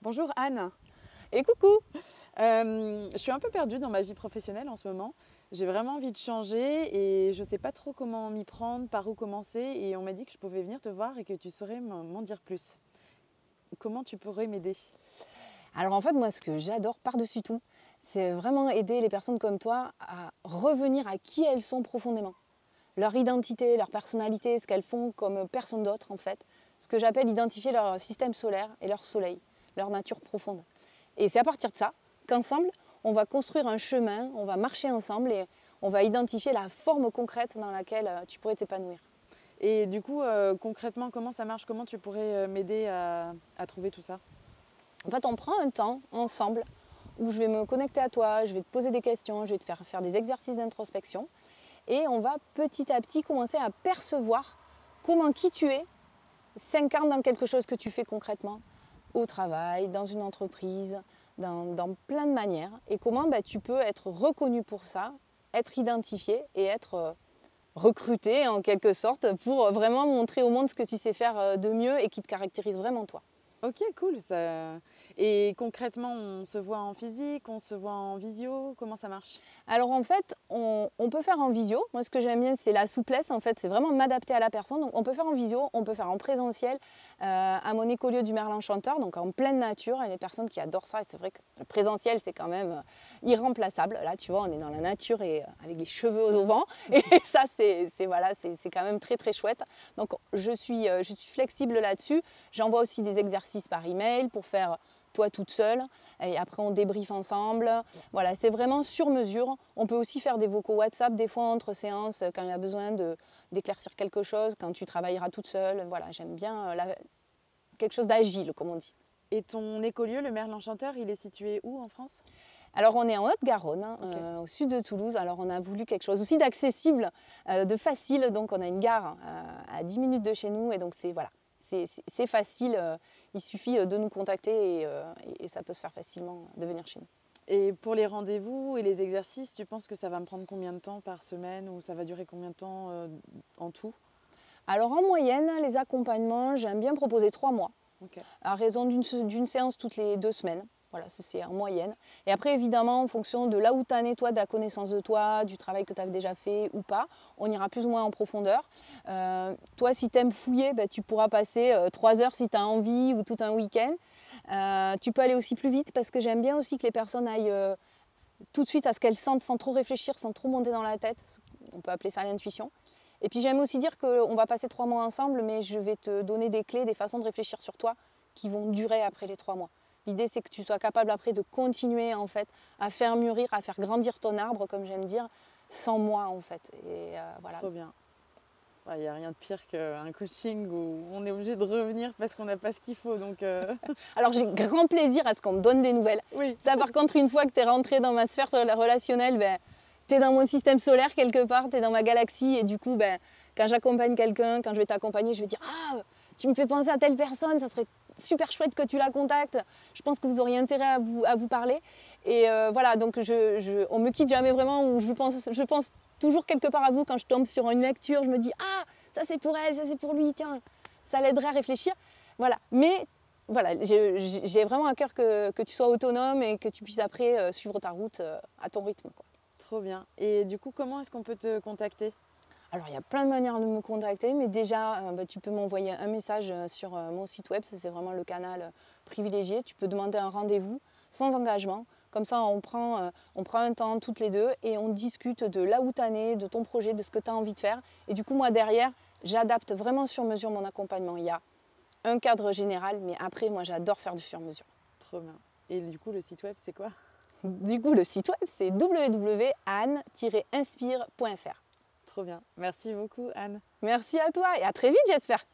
Bonjour Anne. Et coucou! Je suis un peu perdue dans ma vie professionnelle en ce moment. J'ai vraiment envie de changer et je ne sais pas trop comment m'y prendre, par où commencer. Et on m'a dit que je pouvais venir te voir et que tu saurais m'en dire plus. Comment tu pourrais m'aider? Alors en fait, moi, ce que j'adore par-dessus tout, c'est vraiment aider les personnes comme toi à revenir à qui elles sont profondément. Leur identité, leur personnalité, ce qu'elles font comme personne d'autre en fait. Ce que j'appelle identifier leur système solaire et leur soleil, leur nature profonde. Et c'est à partir de ça qu'ensemble, on va construire un chemin, on va marcher ensemble et on va identifier la forme concrète dans laquelle tu pourrais t'épanouir. Et du coup, concrètement, comment ça marche? Comment tu pourrais m'aider à trouver tout ça? En fait, on prend un temps ensemble où je vais me connecter à toi, je vais te poser des questions, je vais te faire des exercices d'introspection et on va petit à petit commencer à percevoir comment qui tu es s'incarne dans quelque chose que tu fais concrètement au travail, dans une entreprise, dans plein de manières et comment tu peux être reconnu pour ça, être identifié et être recruté en quelque sorte pour vraiment montrer au monde ce que tu sais faire de mieux et qui te caractérise vraiment toi. Ok, cool. Et concrètement, on se voit en physique, on se voit en visio, comment ça marche? Alors en fait, on peut faire en visio. Moi, ce que j'aime bien, c'est la souplesse. En fait, c'est vraiment m'adapter à la personne. Donc, on peut faire en visio, on peut faire en présentiel à mon écolieu du Merle Enchanteur, donc en pleine nature. Et les personnes qui adorent ça, et c'est vrai que le présentiel, c'est quand même irremplaçable. Là, tu vois, on est dans la nature et avec les cheveux au vent. Et ça, c'est quand même très, très chouette. Donc, je suis flexible là-dessus. J'envoie aussi des exercices par email pour faire toi toute seule et après on débriefe ensemble. Voilà, c'est vraiment sur mesure. On peut aussi faire des vocaux WhatsApp des fois entre séances quand il y a besoin d'éclaircir quelque chose, quand tu travailleras toute seule. Voilà, j'aime bien quelque chose d'agile comme on dit. Et ton écolieu, le Merle Enchanteur, il est situé où en France? Alors on est en Haute-Garonne, Okay. au sud de Toulouse. Alors on a voulu quelque chose aussi d'accessible, de facile. Donc on a une gare à 10 minutes de chez nous et donc c'est facile, il suffit de nous contacter et ça peut se faire facilement de venir chez nous. Et pour les rendez-vous et les exercices, tu penses que ça va me prendre combien de temps par semaine ou ça va durer combien de temps en tout? Alors en moyenne, les accompagnements, j'aime bien proposer 3 mois, Okay. à raison d'une séance toutes les 2 semaines. Voilà, ça c'est en moyenne. Et après, évidemment, en fonction de là où tu en es, toi, de la connaissance de toi, du travail que tu as déjà fait ou pas, on ira plus ou moins en profondeur. Toi, si tu aimes fouiller, tu pourras passer 3 heures si tu as envie ou tout un week-end. Tu peux aller aussi plus vite parce que j'aime bien aussi que les personnes aillent tout de suite à ce qu'elles sentent sans trop réfléchir, sans trop monter dans la tête. On peut appeler ça l'intuition. Et puis j'aime aussi dire qu'on va passer 3 mois ensemble, mais je vais te donner des clés, des façons de réfléchir sur toi qui vont durer après les 3 mois. L'idée, c'est que tu sois capable après de continuer en fait à faire mûrir, à faire grandir ton arbre, comme j'aime dire, sans moi en fait. Et voilà. Trop bien. Il n'y a rien de pire qu'un coaching où on est obligé de revenir parce qu'on n'a pas ce qu'il faut. Alors j'ai grand plaisir à ce qu'on me donne des nouvelles. Oui. Ça par contre, une fois que tu es rentré dans ma sphère relationnelle, tu es dans mon système solaire quelque part, tu es dans ma galaxie et du coup, quand j'accompagne quelqu'un, quand je vais t'accompagner, je vais dire « Ah, tu me fais penser à telle personne, ça serait super chouette que tu la contactes. Je pense que vous auriez intérêt à vous parler. » Et voilà, donc on me quitte jamais vraiment où je pense toujours quelque part à vous quand je tombe sur une lecture. Je me dis « Ah, ça c'est pour elle, ça c'est pour lui, tiens, ça l'aiderait à réfléchir. » Voilà, mais voilà, j'ai vraiment à cœur que tu sois autonome et que tu puisses après suivre ta route à ton rythme, quoi. Trop bien. Et du coup, comment est-ce qu'on peut te contacter? Alors, il y a plein de manières de me contacter, mais déjà, tu peux m'envoyer un message sur mon site web. Ça, c'est vraiment le canal privilégié. Tu peux demander un rendez-vous sans engagement. Comme ça, on prend un temps toutes les deux et on discute de là où tu en es, de ton projet, de ce que tu as envie de faire. Et du coup, moi, derrière, j'adapte vraiment sur mesure mon accompagnement. Il y a un cadre général, mais après, moi, j'adore faire du sur mesure. Trop bien. Et du coup, le site web, c'est quoi? Du coup, le site web, c'est www.anne-inspire.fr. Trop bien. Merci beaucoup, Anne. Merci à toi et à très vite, j'espère.